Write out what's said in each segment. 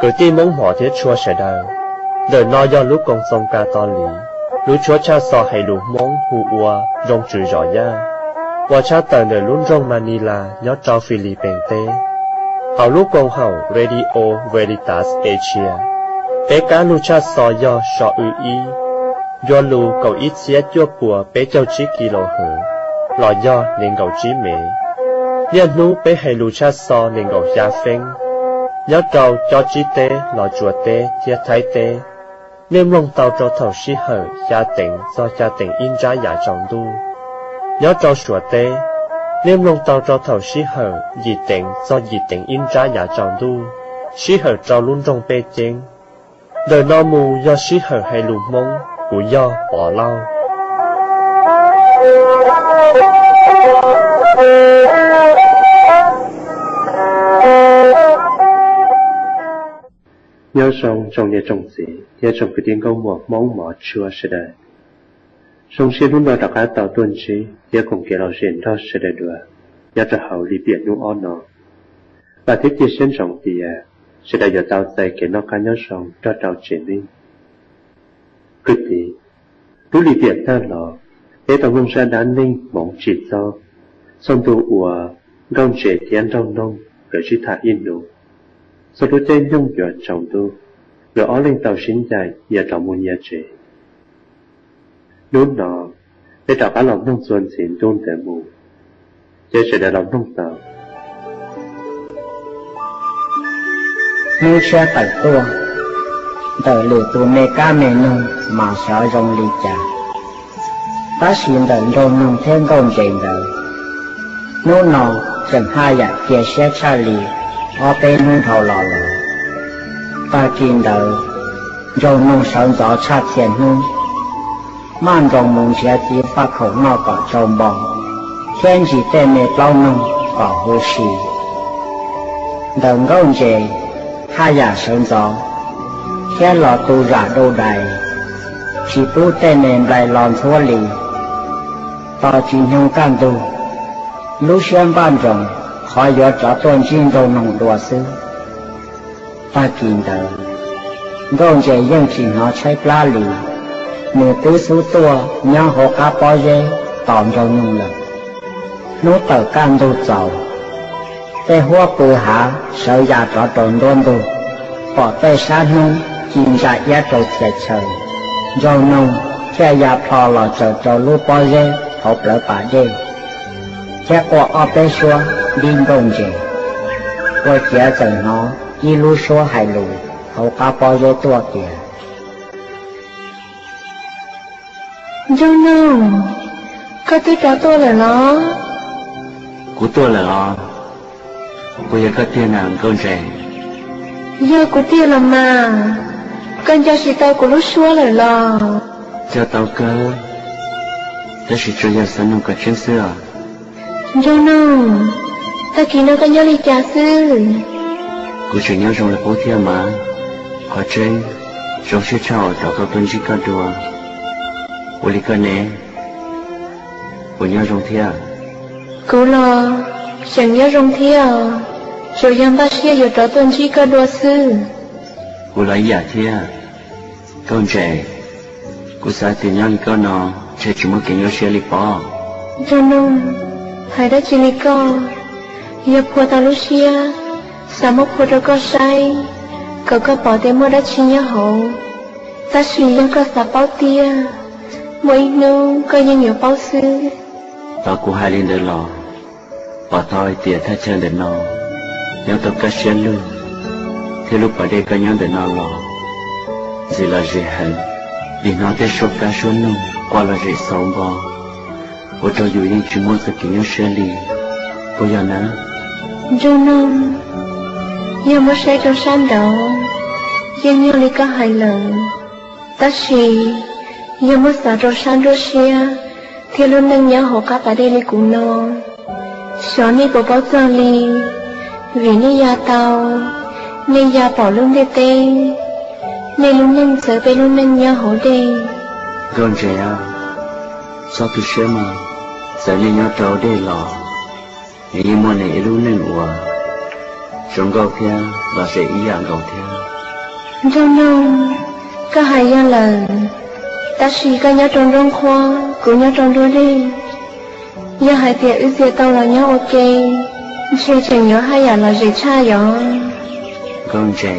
cứ tin mong mỏ thiết chua sẽ đời đời no do lúc công sông ca to lý lúc chúa cha so hay lúc mong hù ua rong chữ rõ ya và cha tần đời lúc rong Manila nhớ cho Philippines tế hào lúc công hậu Radio Veritas Asia bé cá lúc cha so do so ư ý do lu cầu ít xé chua bùa bé châu chí kilo hở lò do nên cầu chí mẹ liên nú bé hay lu cha so nên cầu gia phênh nhớ trâu cho chí tế lò chùa tế chia thái tế nên lông tàu cho thầu sĩ hở gia tỉnh do gia tỉnh in ra giả trọng đu nhớ trâu chùa tế nên lông tàu cho thầu sĩ hở dị tỉnh do dị tỉnh in ra giả trọng đu sĩ hở trâu luôn trong bê chênh đời no mù do sĩ hở hay lù mông của do bỏ lau nhớ sông trong nhà trồng gì nhà trồng cái tiếng câu mùa mong mỏ chua sẽ đời sông xuyên lúc nào đặt cá tàu tuần trí nhà cùng kể lò rèn đó sẽ đời đùa nhà trở hậu đi biển nung on nó và thiết chia xuyên trồng thì sẽ đời giờ tàu dày kể nó cá nhớ sông cho tàu chuyển đi cứ thì lúc đi biển ta lò để tàu nông ra đá ninh mong chỉ do sông tu ùa gông trẻ tiến trong nông rồi chỉ thả yên đủ sau đó trên nhung dọa trồng tu rồi ó lên tàu xin dài giờ tàu mua nhà trẻ lúc nọ để tàu cá lòng nông xuân xịn tôn tệ mù chơi sẽ để lòng nông tàu như xe tẩy tua đời lửa tu mê ca mê nông mà sợ rong lì chả ta xin đời rong nông thêm công trình đời nô nọ chẳng hai dạ kia xe xa lì ở bên nông thầu lò lò ta xin đời rong nông sống gió chát tiền nông man rong mông xe chỉ phát khẩu nọ có trông bóng thiên chỉ tên mê bao nông có hồ sĩ đừng công trình hai dạ sống gió khi lò tu giả đô đài chỉ tu tên nền lại lòn thua lì tao chỉ nhung can tu lúc xem ban rộng khỏi gió cho tuần chín đầu nồng đùa sư ta kín đời gông chế dân chỉ nó cháy plá lì mùa tứ số tua nhớ hồ cá bó dê tỏng trong nhung lực nốt tờ can tu giàu tê hoa bư hạ sợ giả cho trộn đôn tu bỏ tê sát nông chìm ra giá trâu thiệt trời dâu nông che giá phò lò chờ trâu lưu bó dê hộp lỡ bà dê che qua ọ bê xua điên công dê qua chia chờ nó y lưu xua hài lù hậu cá bó dê tua kìa dâu nông có tôi cho tôi là nó của tôi là nó bây giờ có tiền nào con rể giờ của tiền là mà con cho chị tao của lúc xua lại lò cho tao cơ cho chị cho giờ sẵn nông cả chân xưa dâu nông ta kỹ nó có nhớ đi trà sư của chị nhớ trong là bố thiên mà họ chơi trong xe chào tao có tuần chỉ có đùa của lý cơ nè của nhớ trong thiên cô lo chẳng nhớ trong thiên rồi dân bác sĩ giờ trở tuần chỉ có đùa sư của lấy giả thiên con trẻ của xã tiền nhau con nó chơi chúng mới kiến nhớ xe lý bỏ dâu nông hãy đã chỉ lý con giờ phụ ta lúc xia sao mất phụ cho con say cậu có bỏ tiền mua đã chỉ nhớ hậu ta suy dân có xã bao tia mỗi nông có những nhiều bao sư tao cũng hai lên đời lò bỏ thôi tiền thay chân để nó nếu tao có xe luôn thì lúc ở đây có nhau để nó lò gì là gì hẳn vì nó tới số cá số nông qua là gì sống bò của tôi dù những chuyện muốn sẽ kiến nhau xe lì bây giờ nè dâu nông giờ mới sẽ trong san đầu giờ nhau đi có hai lần ta suy giờ mới xả trong san đôi xe thì luôn nâng nhớ hộ các bà đây đi cùng nó xóa đi bộ báo giang đi vì nơi nhà tàu nơi nhà bỏ luôn đi tên nơi luôn nâng sợ về luôn nâng nhớ hộ đây con trẻ à sao tôi sẽ mà sợ nên nhớ trâu đây lò nhưng mà này luôn nâng ủa trong gầu theo và sẽ ý dạng gầu theo Trong nông, có hai gia lần, ta chỉ có nhớ trong rong khoa, cũng nhớ trong đôi đi. Nhớ hai tiệt ư tiệt tao là nhớ ok, chỉ chẳng nhớ hai gia là gì cha đó. Con trẻ,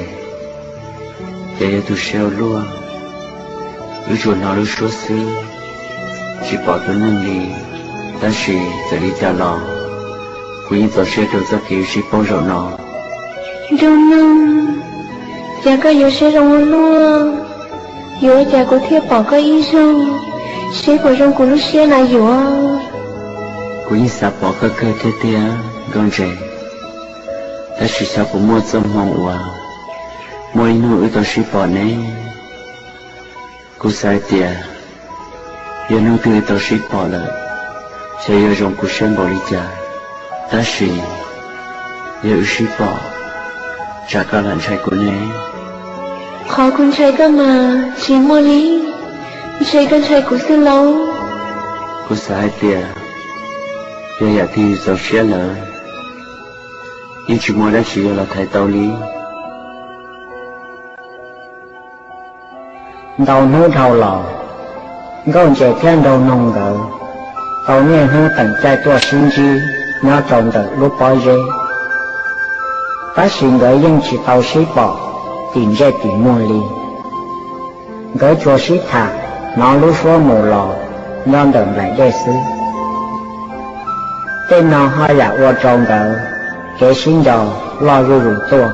để tôi xeo luôn, ư chuột nào ư số xứ, chỉ bỏ tôi nâng đi, ta chỉ giờ đi cha lò, quý giờ xe trong giấc kia chỉ bỏ rồi nó. Trong nông, cha có yếu xe rong luôn, yếu cha có thiết bỏ có ý rong, xe của rong của lúc xe là yếu. Quý sao bỏ cái cơ thế thế con trẻ, ta chỉ sao cũng mua some hồng hoa, mua ít nữa tôi chỉ bỏ nè, cô sai tiệt, giờ nữa tôi chỉ bỏ lại, sẽ giờ rong của sen bỏ đi cha, ta chỉ giờ chỉ bỏ. Chả có lần trai của nè. Khó con trai cơ mà, chỉ mua lý. Trai con trai của sư lâu. Cô sai tiệt. Giờ thì giàu xế lỡ. Nhưng chỉ mua đã chỉ là thầy tao lý. Đầu nô đầu lò. Con trẻ thiên đầu nông gạo. Tao nghe hô tặng trai tua sinh chi. Nhớ trồng được lúc bói dê. Ta xin gửi dân chỉ tàu sĩ bỏ, tìm ra tìm mua li. Gửi chùa sĩ thả, nó lúc số mù lò, nhon đừng lại đê sư. Tên nó hơi là ua trông gỡ, kế xin dò, lo rù rù tua.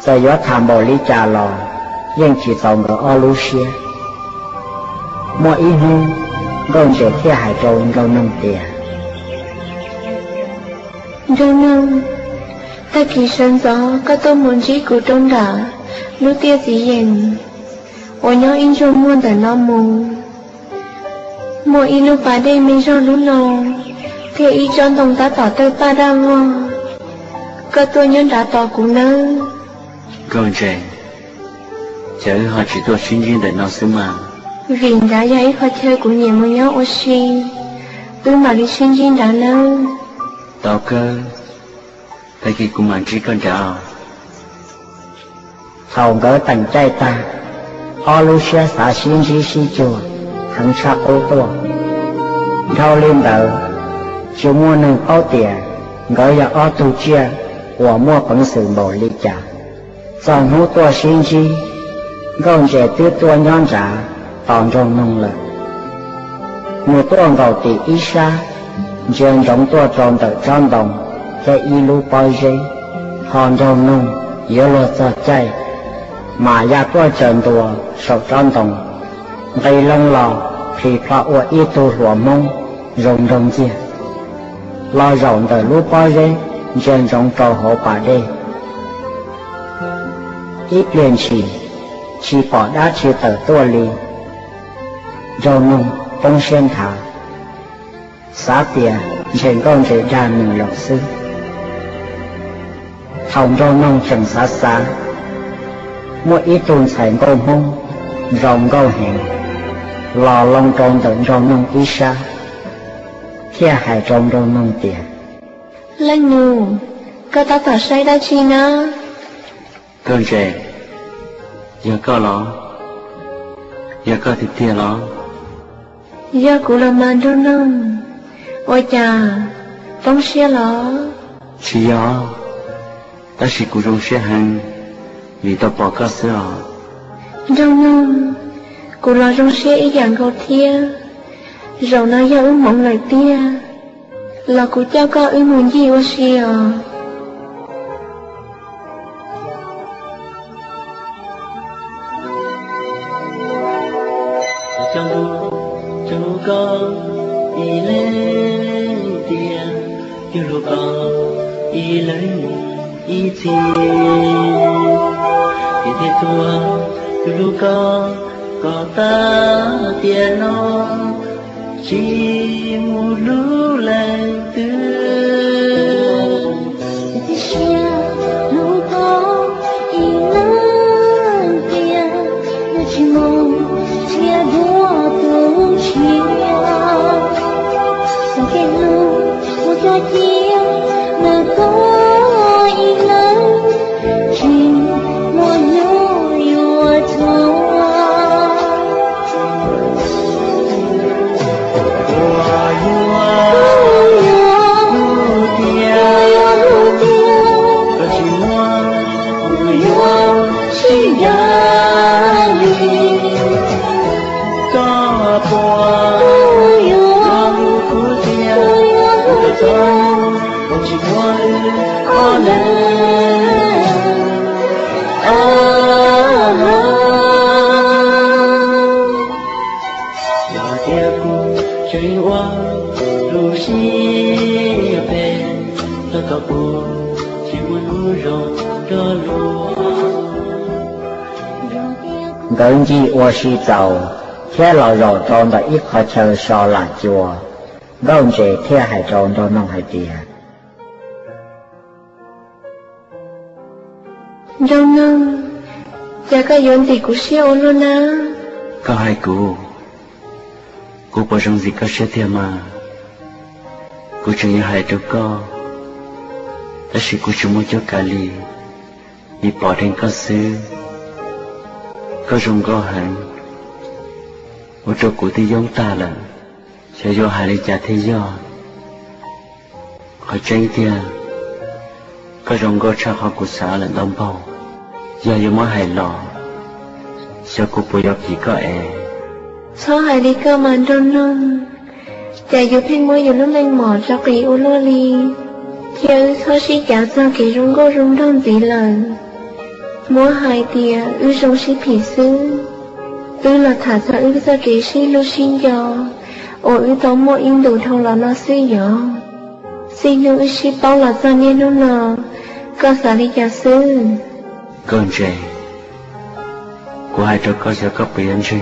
Giờ gió thảm bò lý trà lò, dân chỉ tàu gỡ o lú xia. Mỗi ý hương, gồm sẽ thiết hải trông gâu nông tìa. Râu nông. Ta kỳ sân gió có tô muốn trí của trong đảo, lúc tia dĩ dành. Ôi nhau in trong muôn tờ nó mù. Mỗi in lúc bà đây mình cho lúc nào, thì y trong tổng ta tỏ tới ba đa vô. Có tôi nhân đã tỏ cũng nơ. Con trẻ, chớ họ chỉ tôi sinh viên để nó xứ mà. Vì đã dạy họ chơi của nhiều một nhau ô xì. Tôi mà đi sinh viên đã nơ. Tao cơ. Tại khi cũng mang trí con cháu. Thầu gỡ tầng trai ta, o lưu xe xả xin trí si chùa, thằng xa ô tô. Rau lên đỡ, chú mua nâng áo tìa, gỡ ra o tu chia, của mua bằng sự bổ lý trả. Dòng hú tua xin trí, gông trẻ tiết tua nhon trả, tòn rồng nông lực. Người tua ngầu tỷ ý xa, dường giống tua tròn tờ tròn đồng, cái y lú bói dây, hòn râu nông, yếu lô cho chay, mà ya qua trần tùa, sầu tròn đồng, gây lông lò, thì phá ua y tu lùa mông, rồng rồng chia. Lo rộng tờ lú bói dây, dường giống trò hộ bà đê. Ít liền chỉ bỏ đá chia tờ tua lì. Râu nông, bông sen thả. Xá tìa, trên con trẻ ra mình lọc sư. Thòng rau nông chẳng xa xa. Mỗi ít tuần sảnh câu mông, rồng câu hẹn. Lò lông trông tận rau nông ý xa. Thia hải trông rau nông tiền. Lanh nụ, có ta tỏ say đa chi na. Con trẻ, giờ có nó. Giờ có thì tia nó. Giờ cũng là màn rau nông. Ôi chà, bóng xe lọ. Chỉ gió. Ta chỉ cụ rong xe hành, vì ta bỏ cả sữa. Rong nông, cụ là rong xe ý dạng gầu thia. Rau nó do ưu mộng lời tia. Là cụ cho có ưu muốn gì ô xe à. Trong lúc con đi lên tiền, trong lúc con đi lên ý thiên thì thế thua từ lúc có ta tiền nó chỉ một lúc lên từ thì xe lúc có ý lên tiền nó chỉ mong chia đua tu chia sang cái lúc một cái chia nó có ý lên chỉ một lúc gần gì我是走thế là rồi trong đó ít khó chờ so là chùa gần gì thế hải trong đó nông hải tiền đâu nông chả có yon gì của siêu luôn á có hai cô bỏ trong gì có sẽ thêm mà cô chẳng như hai đứa con đó là cô chúng muốn cho cả lì đi bỏ đến có sư có rung có hẳn một chỗ của tí giống ta là sẽ do hai lý trả thế do họ tranh tiền có rung có cha họ của xã là đông bầu giờ dù mới hài lò sao cô bùi dọc chỉ có sao hai lý cơ mà đông nông chả dù phim mới dù lúc lên mỏ cho kỳ ô lô li theo sao sĩ chả sao kỳ rung có rung đông gì lần múa hai tia ư rong sĩ phỉ sư ư là thả ra ư ra kế sĩ lưu xin gió ổ ư tao mua in đủ thông là nó sư gió xin lưu ư sĩ bao là ra nên nó nọ có xả lý giả sư con trẻ của hai trò có sẽ có bị anh chị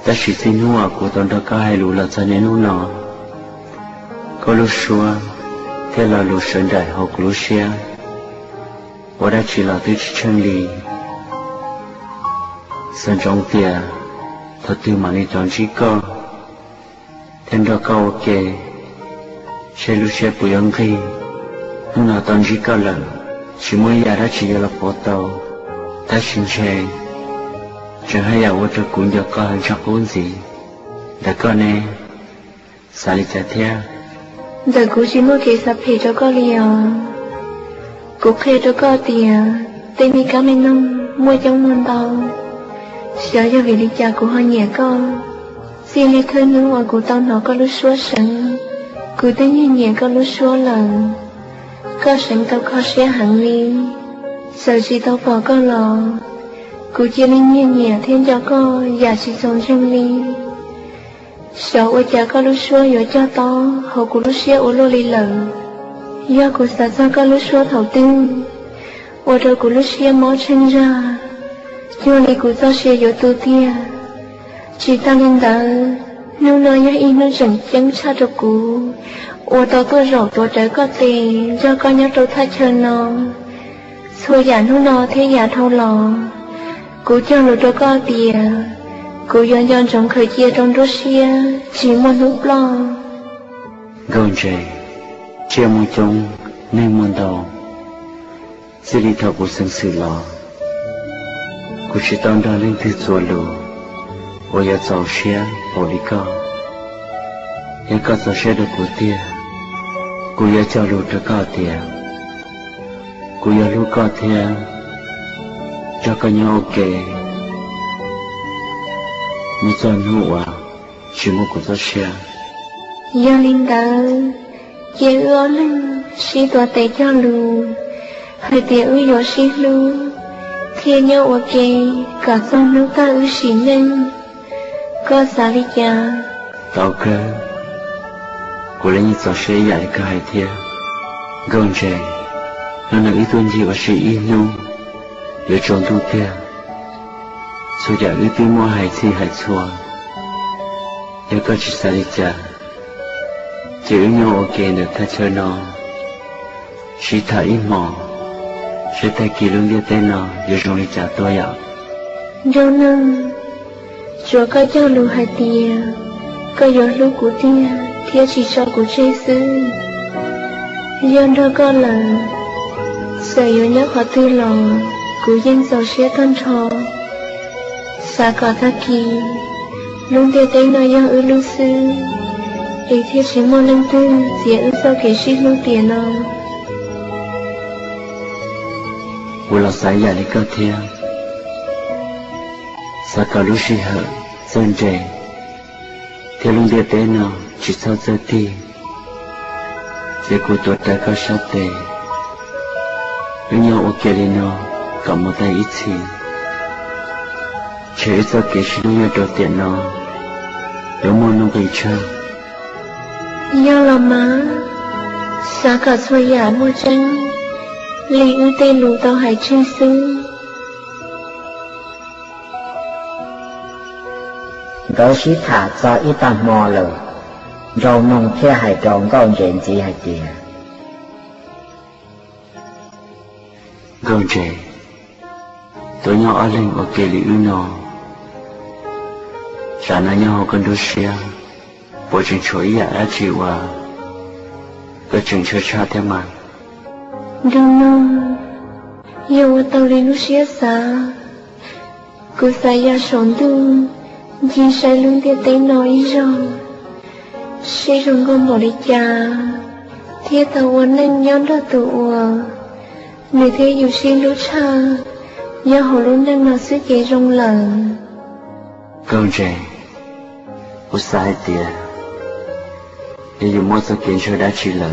ta chỉ xin hùa của toàn đó có hai lũ là ra nên nó nọ có lúc xua thế là lũ sơn đại học lũ xe我đã chỉ là tư chân lý sân trong tia thật tiêu mà đi chọn chỉ có thêm đó câu ok xe lúc xe bùi ân khi nhưng nào toàn chỉ có lần chỉ mới giờ đã chỉ là phổ tàu ta xin xe chẳng hay là tôi cũng được có hàng chắc cuốn gì đã có nè sao đi chạy theo giờ cũng chỉ mua cái sắp hết cho có liền cũng khi đó có tiền tên mi cá men nông mua trong môn tàu sợ cho việc đi chợ của họ nhẹ con xin lấy khơi nước ngoài của tao nó có lúc xóa sẵn cứ tới như nhẹ có lúc xóa lần có sẵn tao có xe hẳn đi sợ chỉ tao bỏ có lò cứ chia lên như nhẹ thêm cho con và chỉ sống trong ly sợ ở chợ có lúc xóa rồi cho tao họ của lúc xe ở lô ly lần do cô xã ra có lúc xóa thầu tư ở đây cô lúc xia máu chân ra cho nên cô cho xia vô tu tia chỉ ta lên đó nếu nói nhá in nó chẳng chẳng cha cho cô ở đó tôi rổ tôi trái có tiền do con nhớ tôi thay chờ nó xua giả nó thế giả thâu lò cô cho nó tôi có tiền cô dọn trong khởi chia trong đôi xia chỉ một lúc lo gọn trẻ chia một chung nên một đầu sẽ đi thọ của sân sự lò cô chỉ tao đã lên từ chùa lù và giờ giàu xe bỏ đi co nhưng có giàu xe được của tiền cô giờ cho lù được có tiền cô giờ lù có tiền cho cả nhau ok một tuần hữu chỉ một của giàu xe giờ linh đạo giờ ưa lên sĩ tòa tệ cho lù hai tiền ư yo sĩ lù thiên nhau ok cả sông nước ta ư sĩ nên có sao đi cha tao cơ cô lấy những giọt sấy dạy cả hai thiên gần trẻ nó nói ý tuân gì và sĩ yên nông để trốn tu kia số giả ý tuy mua hai chi hai chua để có chỉ sao đi cha chỉ ư nhau ok được thay chơi nó chỉ thả ít mỏ sẽ thay kỳ lương địa tên nó để dùng đi trả tôi ạ đâu nâng chúa có cho lù hai tiền có gió lù của tiền theo chỉ cho của Jesus dân đó có là sợ yếu nhắc họ tư lò của dân giàu xe thân trò xa có thác kỳ luôn tiêu tên nó dân ư lưu sư để theo chỉ mô lưng tư dễ ư sao kể sĩ lưu tiền nó cô là sai giả đi cơ thiên xa cả lúc sĩ hở dân trẻ theo lung địa tế nào chỉ sao giờ thì sẽ của tôi đã có sát tệ với nhau ok đi nào có một tay ít gì chế cho kế sĩ nó đầu tiên nào nếu muốn nó bị chơi nhau là má xa cả xoay giả mua chân lý ưu tên lũ tao hải chân sư đó sĩ thả cho ít tàn mò lờ rồi nông theo hải tròn con chuyện gì hải tìa gòn trẻ tôi nhau ở lên ở kia lý ưu nó là nó nhau con đôi xe bộ trình chuối giả đã chịu à có chừng cho cha theo mà đừng nông yêu tao lý lúc xế xa cứ xa ya sống tu chỉ sai luôn tiết tế nói rồi sẽ rung con bỏ đi cha thiết tao muốn lên nhóm đó tụ người thế dù xin lúc cha do họ luôn đang nói sức kế rung lần con trẻ của sai tiền để dùng mỗi sự kiện cho đã chỉ là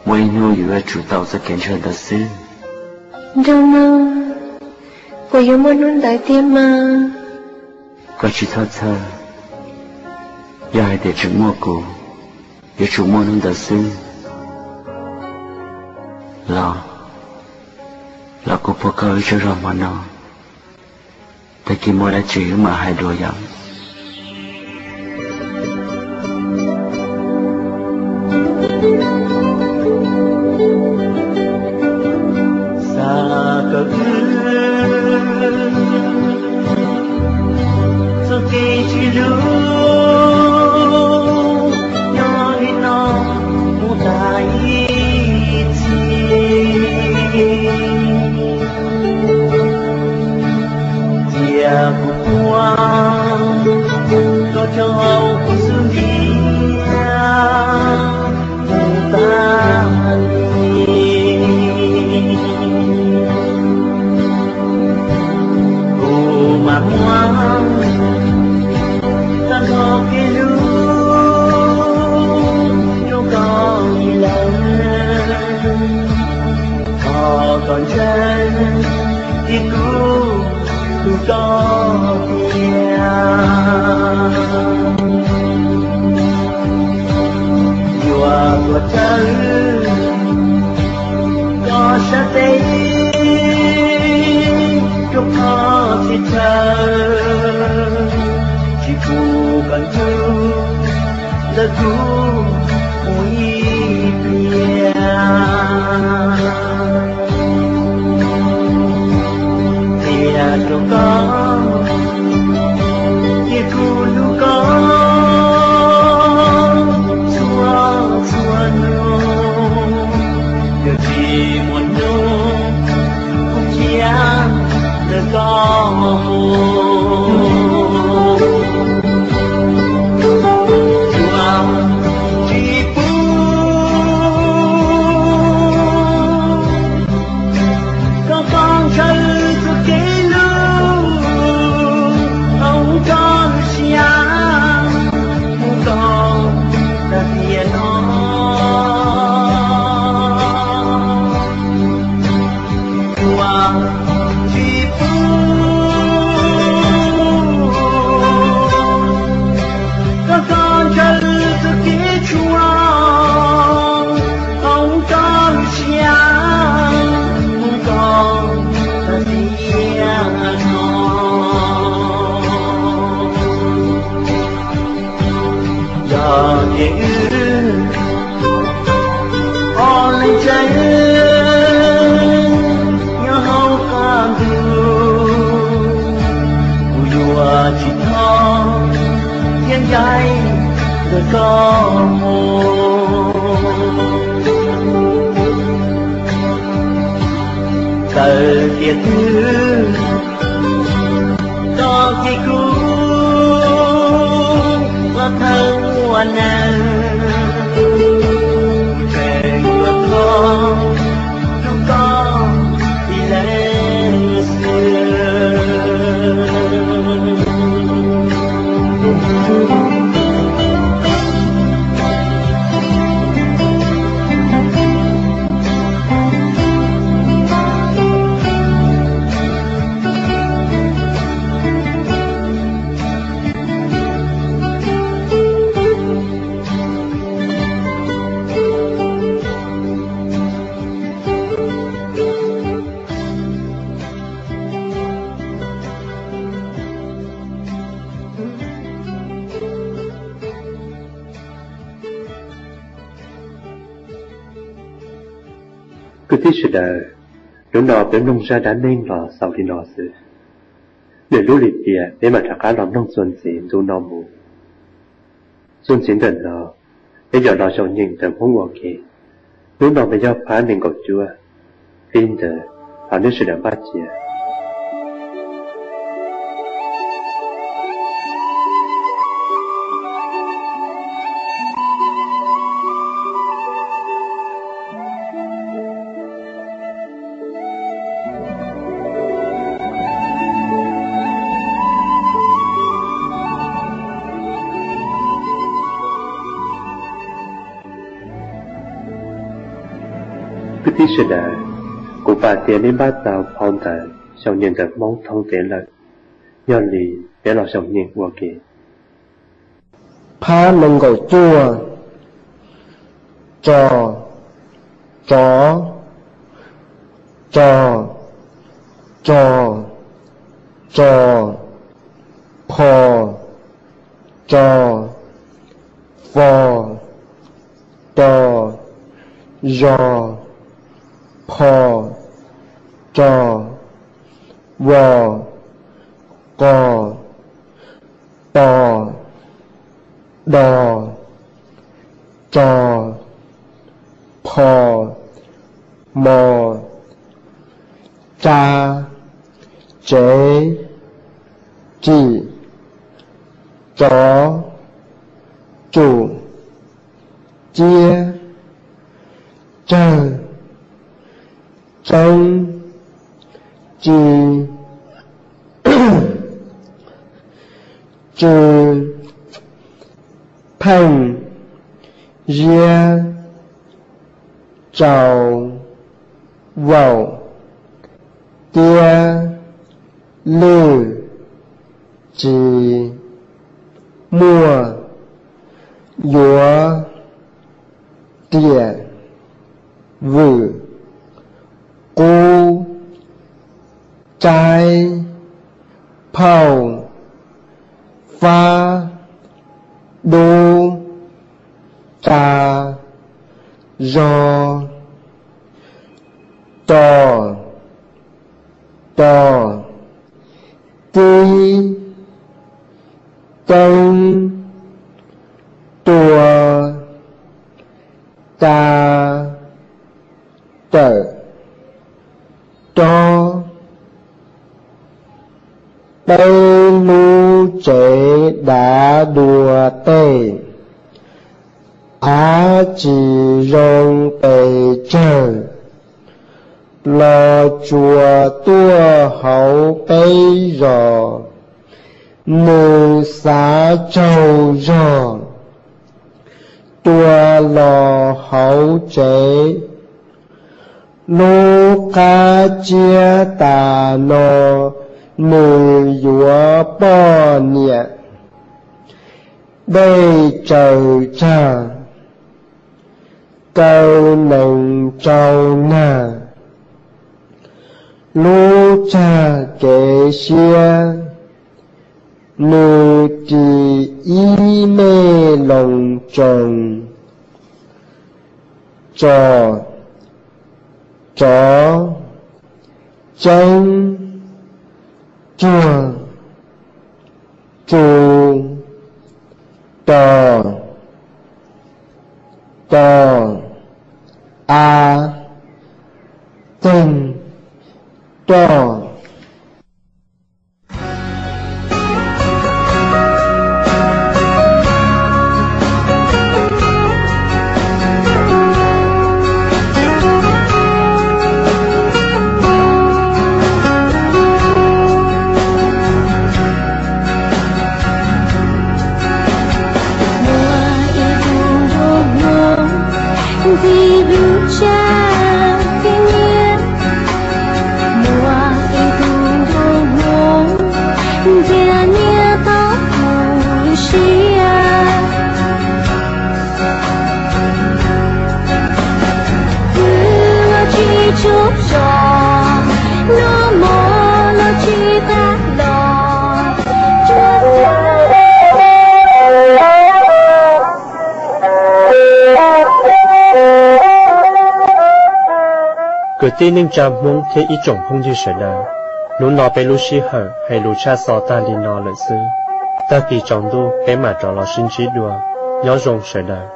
mỗi nơiอยู่chủ tàu sự kiện cho đã xứ đâu nào của yêu mỗi luôn đại tiêm mà có chỉ thơ thơ do hai để chứng mua cổ để chủ mua luôn đã xứ là cô phố cơ cho rồi mà nó tại khi mua đã chỉ mà hai đôi dặm Cứ thích sự đời, lúc nào bên nông ra đã nên lò sau thì nó sự. Để lúc lịch địa, để mà thả cá lòng nông xuân xịn dù nó mù. Xuân xịn đần nó, để giờ nó cho nhìn tầm không ngọt kì. Lúc nào bây giờ phá nên gọt chua. Phim đời, họ nên sự đã bắt chìa. Cứ thích sự đời, cụ bà tiền đến bát tàu phong thở, sau nhìn tập mong thông tiền lợi. Nhờ lì, để lò sống nhìn qua kì. Phá nâng gọi chua, trò, chó, trò, trò, trò, phò, trò, vò, trò, giò, phò, trò, vò, cò, tò, đò, trò, phò, mò, cha, chế, chỉ, chó, chủ, chia, chờ, trông, chi, trừ, thành, ria, trầu, vậu, tia, lư, chỉ, mua, dúa, tiền, vử, cô, trái, phao, pha, đô, ta, do, tò, tò, tí, tông, tua, ta, tờ, to, tây lu chế đã đùa tê, á chỉ rong tê chờ, lo chùa tua hậu bây rò, nữ xá châu rò, tua lò hậu chế, lô ca chia tà nò, nữ dũa bò nhẹ, đây trời cha, câu nồng trâu nà, lô cha kể xia, nữ trì y mê lòng tròn, trò, chó, chân, chùa, chù, tò, tò, a, tinh, tò. vì vu cha kinh nghiệm mùa ý thương đôi mong dia nia tóc mùi xia cứ chỉ chúc cho nó mò nó chỉ ta đò cứ tin nên chạm mong thế ý trọng không như sợ đời lúc nó bé lúc xí hở hay lúc cha sò ta đi nó lợi sư ta kỳ trọng đu bé mà trò lò sinh trí đùa nhớ rồng sợ đời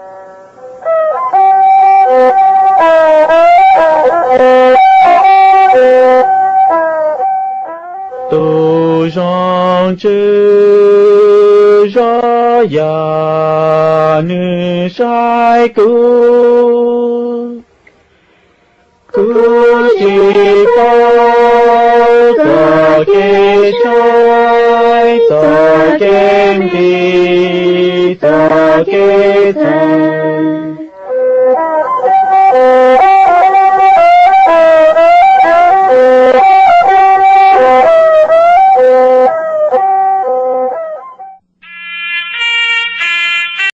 tu rong chư ra ya nữ sai cu chỉ có cho cái trái cho cái đi cho cái trái